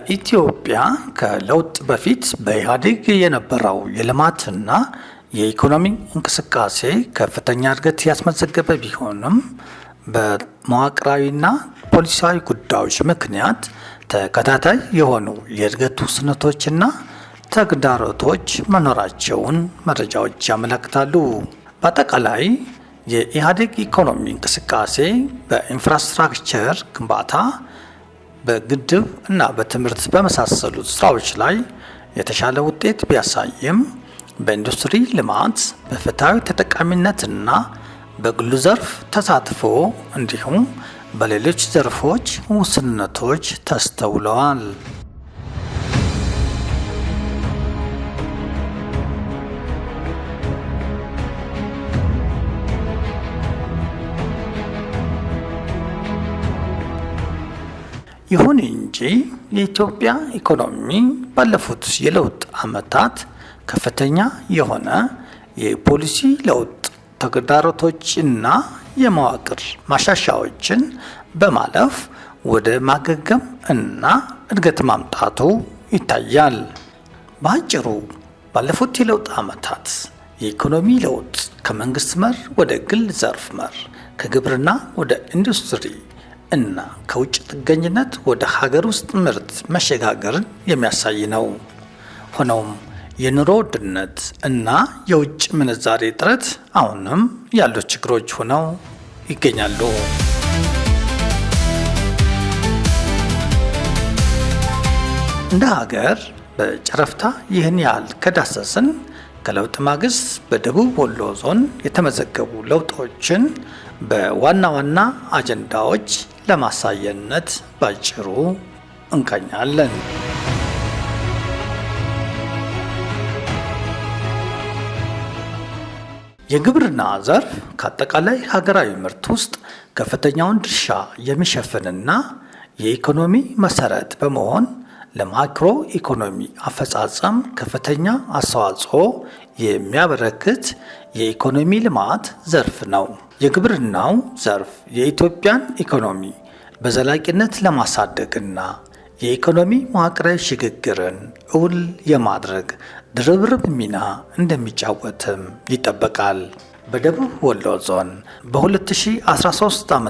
በኢትዮጵያ ከለውጥ በፊት በኢህአዴግ የነበረው የልማትና የኢኮኖሚ እንቅስቃሴ ከፍተኛ እድገት ያስመዘገበ ቢሆንም በመዋቅራዊና ፖሊሲያዊ ጉዳዮች ምክንያት ተከታታይ የሆኑ የእድገት ውስንነቶችና ተግዳሮቶች መኖራቸውን መረጃዎች ያመለክታሉ። በአጠቃላይ የኢህአዴግ ኢኮኖሚ እንቅስቃሴ በኢንፍራስትራክቸር ግንባታ፣ በግድብ እና በትምህርት በመሳሰሉት ስራዎች ላይ የተሻለ ውጤት ቢያሳይም በኢንዱስትሪ ልማት፣ በፍትሃዊ ተጠቃሚነትና በግሉ ዘርፍ ተሳትፎ እንዲሁም በሌሎች ዘርፎች ውስንነቶች ተስተውለዋል። ይሁን እንጂ የኢትዮጵያ ኢኮኖሚ ባለፉት የለውጥ ዓመታት ከፍተኛ የሆነ የፖሊሲ ለውጥ ተግዳሮቶችና የመዋቅር ማሻሻያዎችን በማለፍ ወደ ማገገም እና እድገት ማምጣቱ ይታያል። በአጭሩ ባለፉት የለውጥ ዓመታት የኢኮኖሚ ለውጥ ከመንግስት መር ወደ ግል ዘርፍ መር፣ ከግብርና ወደ ኢንዱስትሪ እና ከውጭ ጥገኝነት ወደ ሀገር ውስጥ ምርት መሸጋገርን የሚያሳይ ነው። ሆኖም የኑሮ ውድነት እና የውጭ ምንዛሬ እጥረት አሁንም ያሉ ችግሮች ሆነው ይገኛሉ። እንደ ሀገር በጨረፍታ ይህን ያህል ከዳሰስን ከለውጥ ማግስት በደቡብ ወሎ ዞን የተመዘገቡ ለውጦችን በዋና ዋና አጀንዳዎች ለማሳየነት ባጭሩ እንቃኛለን። የግብርና ዘርፍ ከአጠቃላይ ሀገራዊ ምርት ውስጥ ከፍተኛውን ድርሻ የሚሸፍንና የኢኮኖሚ መሰረት በመሆን ለማክሮ ኢኮኖሚ አፈጻጸም ከፍተኛ አስተዋጽኦ የሚያበረክት የኢኮኖሚ ልማት ዘርፍ ነው። የግብርናው ዘርፍ የኢትዮጵያን ኢኮኖሚ በዘላቂነት ለማሳደግና የኢኮኖሚ መዋቅራዊ ሽግግርን እውን የማድረግ ድርብርብ ሚና እንደሚጫወትም ይጠበቃል። በደቡብ ወሎ ዞን በ2013 ዓ.ም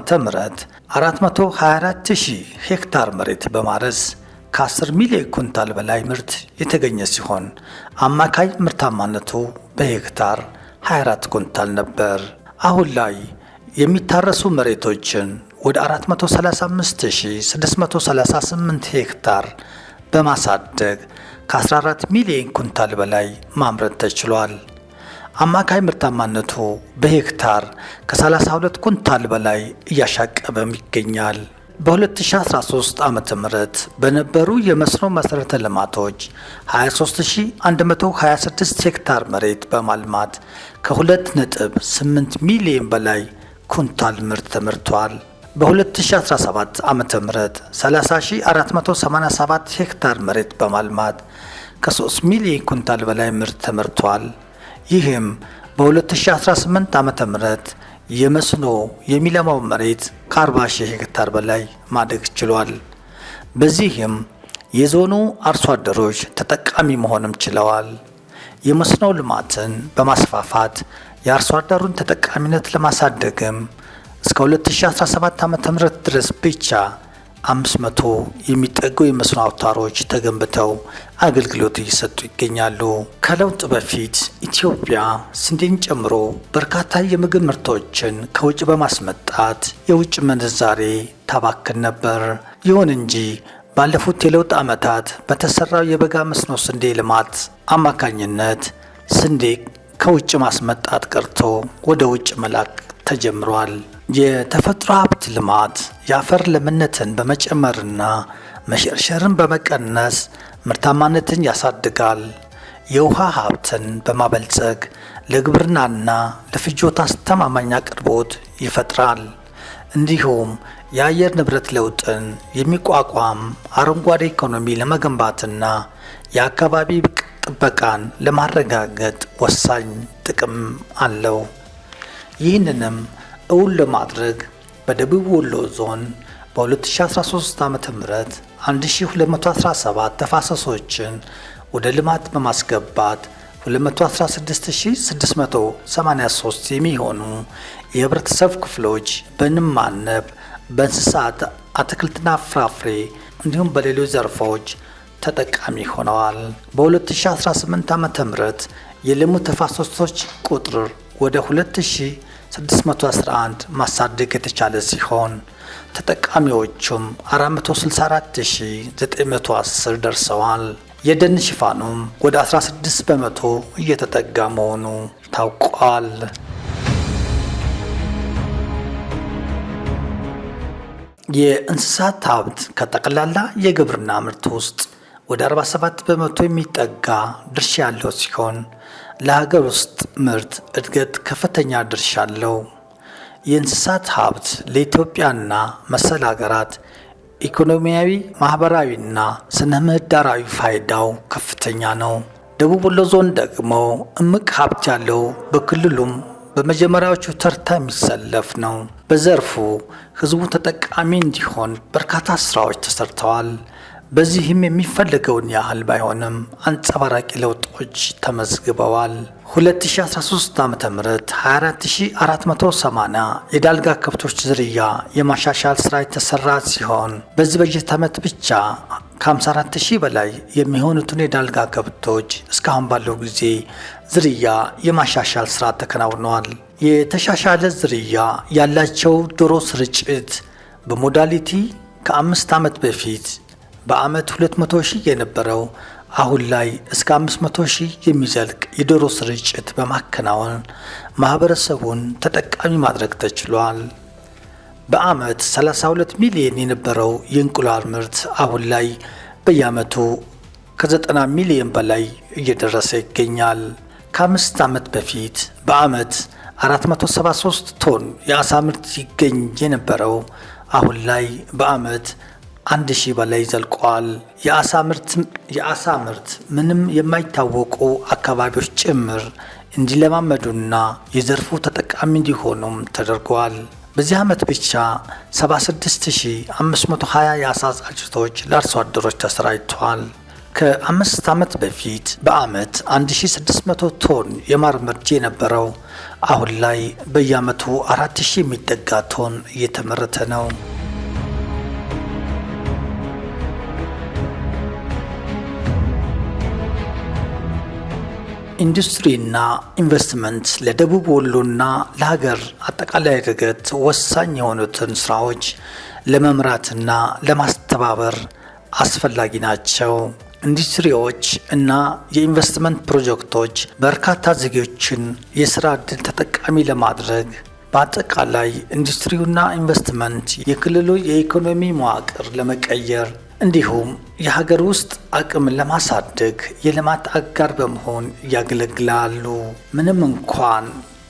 424,000 ሄክታር መሬት በማረስ ከ10 ሚሊዮን ኩንታል በላይ ምርት የተገኘ ሲሆን አማካይ ምርታማነቱ በሄክታር 24 ኩንታል ነበር። አሁን ላይ የሚታረሱ መሬቶችን ወደ 435,638 ሄክታር በማሳደግ ከ14 ሚሊዮን ኩንታል በላይ ማምረት ተችሏል። አማካይ ምርታማነቱ በሄክታር ከ32 ኩንታል በላይ እያሻቀበም ይገኛል። በ2013 ዓ.ም በነበሩ የመስኖ መሰረተ ልማቶች 23,126 ሄክታር መሬት በማልማት ከ2.8 ሚሊዮን በላይ ኩንታል ምርት ተመርቷል። በ2017 ዓ.ም 30,487 ሄክታር መሬት በማልማት ከ3 ሚሊዮን ኩንታል በላይ ምርት ተመርቷል። ይህም በ2018 ዓ.ም የመስኖ የሚለማው መሬት ከ40,000 ሄክታር በላይ ማደግ ችሏል። በዚህም የዞኑ አርሶ አደሮች ተጠቃሚ መሆንም ችለዋል። የመስኖ ልማትን በማስፋፋት የአርሶ አደሩን ተጠቃሚነት ለማሳደግም እስከ 2017 ዓ.ም ድረስ ብቻ 500 የሚጠጉ የመስኖ አውታሮች ተገንብተው አገልግሎት እየሰጡ ይገኛሉ። ከለውጥ በፊት ኢትዮጵያ ስንዴን ጨምሮ በርካታ የምግብ ምርቶችን ከውጭ በማስመጣት የውጭ ምንዛሬ ታባክን ነበር። ይሁን እንጂ ባለፉት የለውጥ ዓመታት በተሰራው የበጋ መስኖ ስንዴ ልማት አማካኝነት ስንዴ ከውጭ ማስመጣት ቀርቶ ወደ ውጭ መላክ ተጀምሯል። የተፈጥሮ ሀብት ልማት የአፈር ለምነትን በመጨመርና መሸርሸርን በመቀነስ ምርታማነትን ያሳድጋል። የውሃ ሀብትን በማበልጸግ ለግብርናና ለፍጆታ አስተማማኝ አቅርቦት ይፈጥራል። እንዲሁም የአየር ንብረት ለውጥን የሚቋቋም አረንጓዴ ኢኮኖሚ ለመገንባትና የአካባቢ ጥበቃን ለማረጋገጥ ወሳኝ ጥቅም አለው። ይህንንም እውን ለማድረግ በደቡብ ወሎ ዞን በ2013 ዓ.ም 1217 ተፋሰሶችን ወደ ልማት በማስገባት 216683 የሚሆኑ የህብረተሰብ ክፍሎች በንብ ማነብ፣ በእንስሳት አትክልትና ፍራፍሬ እንዲሁም በሌሎች ዘርፎች ተጠቃሚ ሆነዋል። በ2018 ዓ.ም የለሙ ተፋሰሶች ቁጥር ወደ 2611 ማሳደግ የተቻለ ሲሆን ተጠቃሚዎቹም 464910 ደርሰዋል። የደን ሽፋኑም ወደ 16 በመቶ እየተጠጋ መሆኑ ታውቋል። የእንስሳት ሀብት ከጠቅላላ የግብርና ምርት ውስጥ ወደ 47 በመቶ የሚጠጋ ድርሻ ያለው ሲሆን ለሀገር ውስጥ ምርት እድገት ከፍተኛ ድርሻ አለው። የእንስሳት ሀብት ለኢትዮጵያና መሰል ሀገራት ኢኮኖሚያዊ፣ ማህበራዊና ስነ ምህዳራዊ ፋይዳው ከፍተኛ ነው። ደቡብ ወሎ ዞን ደግሞ እምቅ ሀብት ያለው በክልሉም በመጀመሪያዎቹ ተርታ የሚሰለፍ ነው። በዘርፉ ህዝቡ ተጠቃሚ እንዲሆን በርካታ ስራዎች ተሰርተዋል። በዚህም የሚፈልገውን ያህል ባይሆንም አንጸባራቂ ለውጦች ተመዝግበዋል። 2013 ዓ.ም 24480 የዳልጋ ከብቶች ዝርያ የማሻሻል ስራ የተሰራ ሲሆን በዚህ በጀት ዓመት ብቻ ከ54000 በላይ የሚሆኑትን የዳልጋ ከብቶች እስካሁን ባለው ጊዜ ዝርያ የማሻሻል ስራ ተከናውኗል። የተሻሻለ ዝርያ ያላቸው ዶሮ ስርጭት በሞዳሊቲ ከ5 ዓመት በፊት በዓመት 200,000 የነበረው አሁን ላይ እስከ 500,000 የሚዘልቅ የዶሮ ስርጭት በማከናወን ማህበረሰቡን ተጠቃሚ ማድረግ ተችሏል። በዓመት 32 ሚሊዮን የነበረው የእንቁላል ምርት አሁን ላይ በየዓመቱ ከ90 ሚሊዮን በላይ እየደረሰ ይገኛል። ከ5 ዓመት በፊት በዓመት 473 ቶን የአሳ ምርት ይገኝ የነበረው አሁን ላይ በዓመት 1000 በላይ ዘልቋል። የአሳ ምርት ምንም የማይታወቁ አካባቢዎች ጭምር እንዲለማመዱና የዘርፉ ተጠቃሚ እንዲሆኑም ተደርጓል። በዚህ ዓመት ብቻ 76520 የአሳ ጫጭቶች ለአርሶ አደሮች ተሰራጭተዋል። ከ5 ዓመት በፊት በዓመት 1600 ቶን የማር ምርት የነበረው አሁን ላይ በየዓመቱ 4000 የሚጠጋ ቶን እየተመረተ ነው። ኢንዱስትሪና ኢንቨስትመንት ለደቡብ ወሎና ለሀገር አጠቃላይ እድገት ወሳኝ የሆኑትን ስራዎች ለመምራትና ለማስተባበር አስፈላጊ ናቸው። ኢንዱስትሪዎች እና የኢንቨስትመንት ፕሮጀክቶች በርካታ ዜጎችን የስራ ዕድል ተጠቃሚ ለማድረግ በአጠቃላይ ኢንዱስትሪውና ኢንቨስትመንት የክልሉ የኢኮኖሚ መዋቅር ለመቀየር እንዲሁም የሀገር ውስጥ አቅምን ለማሳደግ የልማት አጋር በመሆን ያገለግላሉ። ምንም እንኳን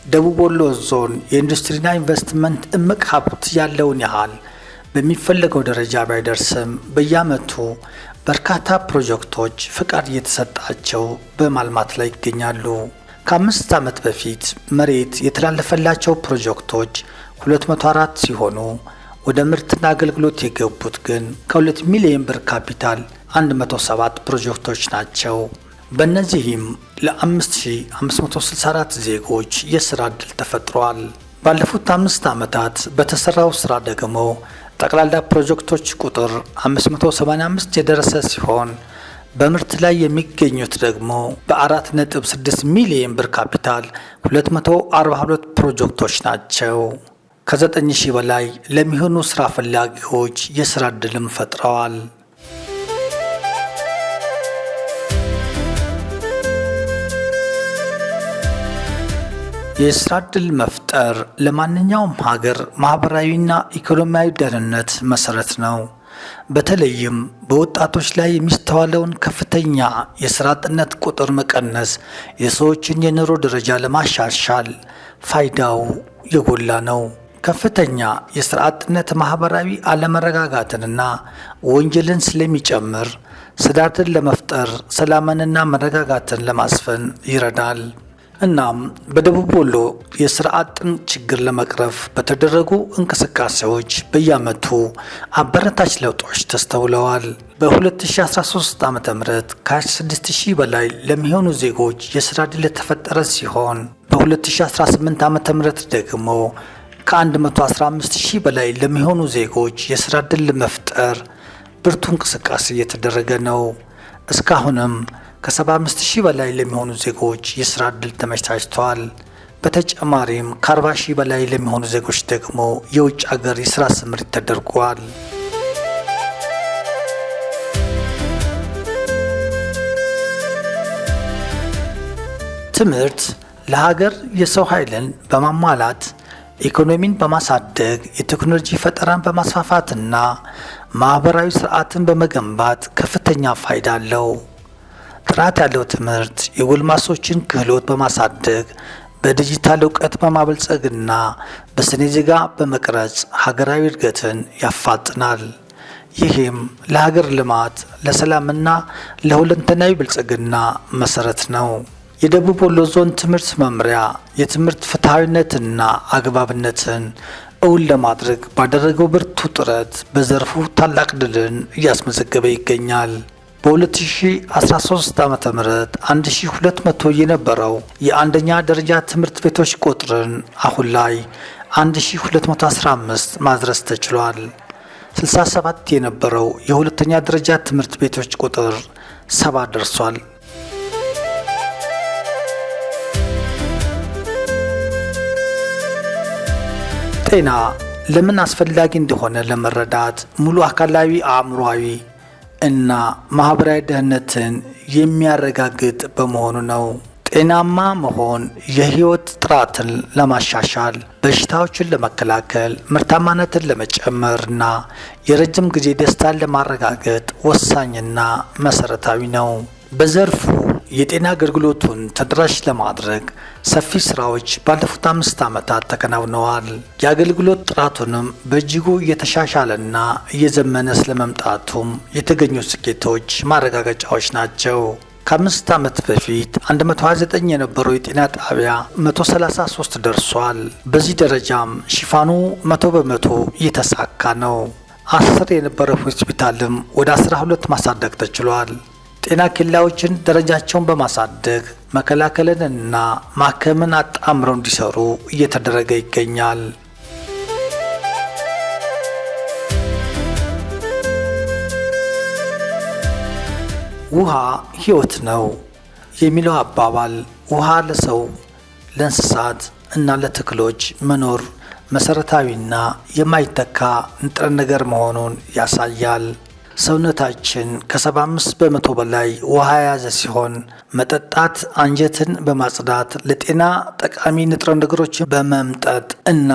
ደቡብ ወሎ ዞን የኢንዱስትሪና ኢንቨስትመንት እምቅ ሀብት ያለውን ያህል በሚፈለገው ደረጃ ባይደርስም በየዓመቱ በርካታ ፕሮጀክቶች ፍቃድ እየተሰጣቸው በማልማት ላይ ይገኛሉ። ከ5 ዓመት በፊት መሬት የተላለፈላቸው ፕሮጀክቶች 204 ሲሆኑ ወደ ምርትና አገልግሎት የገቡት ግን ከ2 ሚሊዮን ብር ካፒታል 107 ፕሮጀክቶች ናቸው። በእነዚህም ለ5564 ዜጎች የስራ ዕድል ተፈጥሯል። ባለፉት 5 ዓመታት በተሰራው ስራ ደግሞ ጠቅላላ ፕሮጀክቶች ቁጥር 585 የደረሰ ሲሆን በምርት ላይ የሚገኙት ደግሞ በ4.6 ሚሊዮን ብር ካፒታል 242 ፕሮጀክቶች ናቸው። ከ9000 በላይ ለሚሆኑ ስራ ፈላጊዎች የስራ ዕድልም ፈጥረዋል። የስራ ዕድል መፍጠር ለማንኛውም ሀገር ማህበራዊና ኢኮኖሚያዊ ደህንነት መሰረት ነው። በተለይም በወጣቶች ላይ የሚስተዋለውን ከፍተኛ የስራ አጥነት ቁጥር መቀነስ የሰዎችን የኑሮ ደረጃ ለማሻሻል ፋይዳው የጎላ ነው። ከፍተኛ የስራ አጥነት ማህበራዊ አለመረጋጋትንና ወንጀልን ስለሚጨምር ስርዓትን ለመፍጠር ሰላምንና መረጋጋትን ለማስፈን ይረዳል። እናም በደቡብ ወሎ የስራ አጥን ችግር ለመቅረፍ በተደረጉ እንቅስቃሴዎች በየዓመቱ አበረታች ለውጦች ተስተውለዋል። በ2013 ዓ.ም ከ26000 በላይ ለሚሆኑ ዜጎች የስራ ዕድል የተፈጠረ ሲሆን በ2018 ዓ.ም ደግሞ ከ115000 በላይ ለሚሆኑ ዜጎች የስራ ዕድል ለመፍጠር ብርቱ እንቅስቃሴ እየተደረገ ነው። እስካሁንም ከ75000 በላይ ለሚሆኑ ዜጎች የስራ ዕድል ተመቻችተዋል። በተጨማሪም ከ40000 በላይ ለሚሆኑ ዜጎች ደግሞ የውጭ ሀገር የስራ ስምሪት ተደርጓል። ትምህርት ለሀገር የሰው ኃይልን በማሟላት ኢኮኖሚን በማሳደግ የቴክኖሎጂ ፈጠራን በማስፋፋትና ማህበራዊ ስርዓትን በመገንባት ከፍተኛ ፋይዳ አለው። ጥራት ያለው ትምህርት የጎልማሶችን ክህሎት በማሳደግ በዲጂታል እውቀት በማበልጸግና በስነ ዜጋ በመቅረጽ ሀገራዊ እድገትን ያፋጥናል። ይህም ለሀገር ልማት፣ ለሰላምና ለሁለንተናዊ ብልጽግና መሰረት ነው። የደቡብ ወሎ ዞን ትምህርት መምሪያ የትምህርት ፍትሐዊነትና አግባብነትን እውን ለማድረግ ባደረገው ብርቱ ጥረት በዘርፉ ታላቅ ድልን እያስመዘገበ ይገኛል። በ2013 ዓ.ም 1200 የነበረው የአንደኛ ደረጃ ትምህርት ቤቶች ቁጥርን አሁን ላይ 1215 ማድረስ ተችሏል። 67 የነበረው የሁለተኛ ደረጃ ትምህርት ቤቶች ቁጥር 70 ደርሷል። ጤና ለምን አስፈላጊ እንደሆነ ለመረዳት ሙሉ አካላዊ፣ አእምሯዊ እና ማህበራዊ ደህንነትን የሚያረጋግጥ በመሆኑ ነው። ጤናማ መሆን የህይወት ጥራትን ለማሻሻል፣ በሽታዎችን ለመከላከል፣ ምርታማነትን ለመጨመርና የረጅም ጊዜ ደስታን ለማረጋገጥ ወሳኝና መሰረታዊ ነው። በዘርፉ የጤና አገልግሎቱን ተደራሽ ለማድረግ ሰፊ ስራዎች ባለፉት 5 ዓመታት ተከናውነዋል። የአገልግሎት ጥራቱንም በእጅጉ እየተሻሻለና እየዘመነ ስለመምጣቱም የተገኙ ስኬቶች ማረጋገጫዎች ናቸው። ከ5 ዓመት በፊት 129 የነበረው የጤና ጣቢያ 133 ደርሷል። በዚህ ደረጃም ሽፋኑ 100% እየተሳካ ነው። 10 የነበረው ሆስፒታልም ወደ 12 ማሳደግ ተችሏል። ጤና ኬላዎችን ደረጃቸውን በማሳደግ መከላከልንና ማከምን አጣምረው እንዲሰሩ እየተደረገ ይገኛል። ውሃ ሕይወት ነው የሚለው አባባል ውሃ ለሰው፣ ለእንስሳት እና ለተክሎች መኖር መሰረታዊና የማይተካ ንጥረ ነገር መሆኑን ያሳያል። ሰውነታችን ከ75% በላይ ውሃ የያዘ ሲሆን መጠጣት አንጀትን በማጽዳት ለጤና ጠቃሚ ንጥረ ነገሮችን በመምጠጥ እና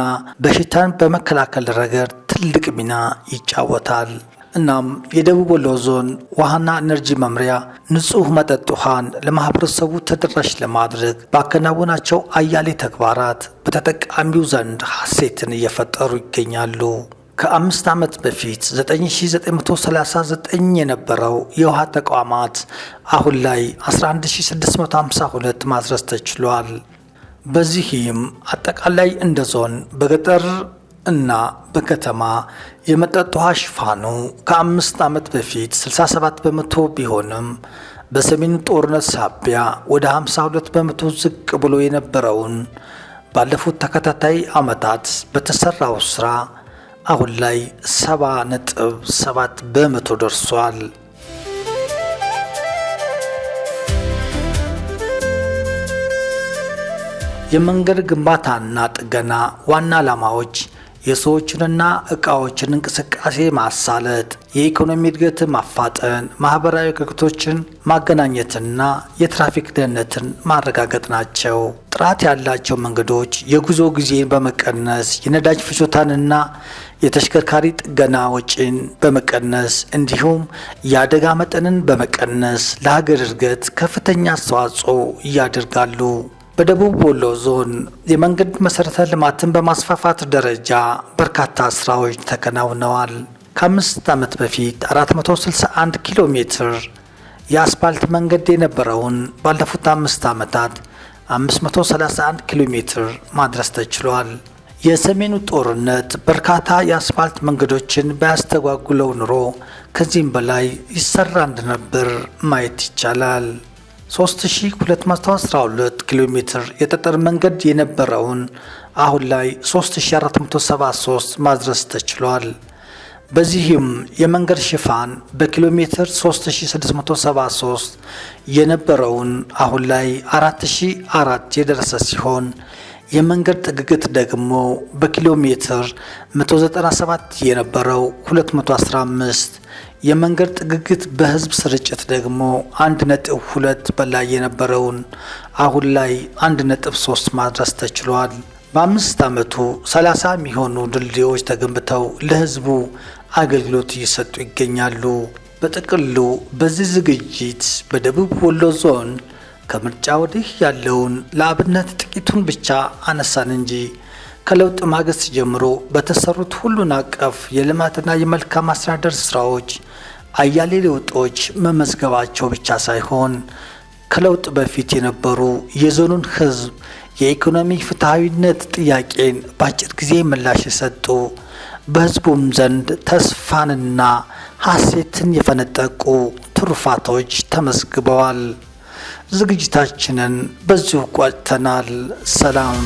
በሽታን በመከላከል ረገድ ትልቅ ሚና ይጫወታል። እናም የደቡብ ወሎ ዞን ውሃና ኢነርጂ መምሪያ ንጹህ መጠጥ ውሃን ለማህበረሰቡ ተደራሽ ለማድረግ ባከናወናቸው አያሌ ተግባራት በተጠቃሚው ዘንድ ሐሴትን እየፈጠሩ ይገኛሉ። ከ5 ዓመት በፊት 9939 የነበረው የውሃ ተቋማት አሁን ላይ 11652 ማድረስ ተችሏል። በዚህም አጠቃላይ እንደ ዞን በገጠር እና በከተማ የመጠጥ ውሃ ሽፋኑ ከ5 ዓመት በፊት 67% ቢሆንም በሰሜኑ ጦርነት ሳቢያ ወደ 52% ዝቅ ብሎ የነበረውን ባለፉት ተከታታይ ዓመታት በተሰራው ስራ አሁን ላይ 70.7% ደርሷል። የመንገድ ግንባታና ጥገና ዋና ዓላማዎች የሰዎችንና ዕቃዎችን እንቅስቃሴ ማሳለጥ፣ የኢኮኖሚ እድገትን ማፋጠን፣ ማህበራዊ አገልግሎቶችን ማገናኘትና የትራፊክ ደህንነትን ማረጋገጥ ናቸው። ጥራት ያላቸው መንገዶች የጉዞ ጊዜን በመቀነስ የነዳጅ ፍጆታንና የተሽከርካሪ ጥገና ወጪን በመቀነስ እንዲሁም የአደጋ መጠንን በመቀነስ ለሀገር እድገት ከፍተኛ አስተዋጽኦ ያደርጋሉ። በደቡብ ወሎ ዞን የመንገድ መሰረተ ልማትን በማስፋፋት ደረጃ በርካታ ስራዎች ተከናውነዋል። ከ5 ዓመት በፊት 461 ኪሎ ሜትር የአስፓልት መንገድ የነበረውን ባለፉት 5 ዓመታት 531 ኪሎ ሜትር ማድረስ ተችሏል። የሰሜኑ ጦርነት በርካታ የአስፋልት መንገዶችን ባያስተጓጉለው ኑሮ ከዚህም በላይ ይሰራ እንደነበር ማየት ይቻላል። 3212 ኪሎ ሜትር የጠጠር መንገድ የነበረውን አሁን ላይ 3473 ማድረስ ተችሏል። በዚህም የመንገድ ሽፋን በኪሎ ሜትር 3673 የነበረውን አሁን ላይ 4004 የደረሰ ሲሆን የመንገድ ጥግግት ደግሞ በኪሎ ሜትር 197 የነበረው 215፣ የመንገድ ጥግግት በህዝብ ስርጭት ደግሞ 1.2 በላይ የነበረውን አሁን ላይ 1.3 ማድረስ ተችሏል። በ5 ዓመቱ 30 የሚሆኑ ድልድዮች ተገንብተው ለህዝቡ አገልግሎት እየሰጡ ይገኛሉ። በጥቅሉ በዚህ ዝግጅት በደቡብ ወሎ ዞን ከምርጫ ወዲህ ያለውን ለአብነት ጥቂቱን ብቻ አነሳን እንጂ ከለውጥ ማግስት ጀምሮ በተሰሩት ሁሉን አቀፍ የልማትና የመልካም አስተዳደር ስራዎች አያሌ ለውጦች መመዝገባቸው ብቻ ሳይሆን ከለውጥ በፊት የነበሩ የዞኑን ህዝብ የኢኮኖሚ ፍትሐዊነት ጥያቄን በአጭር ጊዜ ምላሽ የሰጡ በህዝቡም ዘንድ ተስፋንና ሐሴትን የፈነጠቁ ትሩፋቶች ተመዝግበዋል። ዝግጅታችንን በዚሁ ቋጭተናል። ሰላም።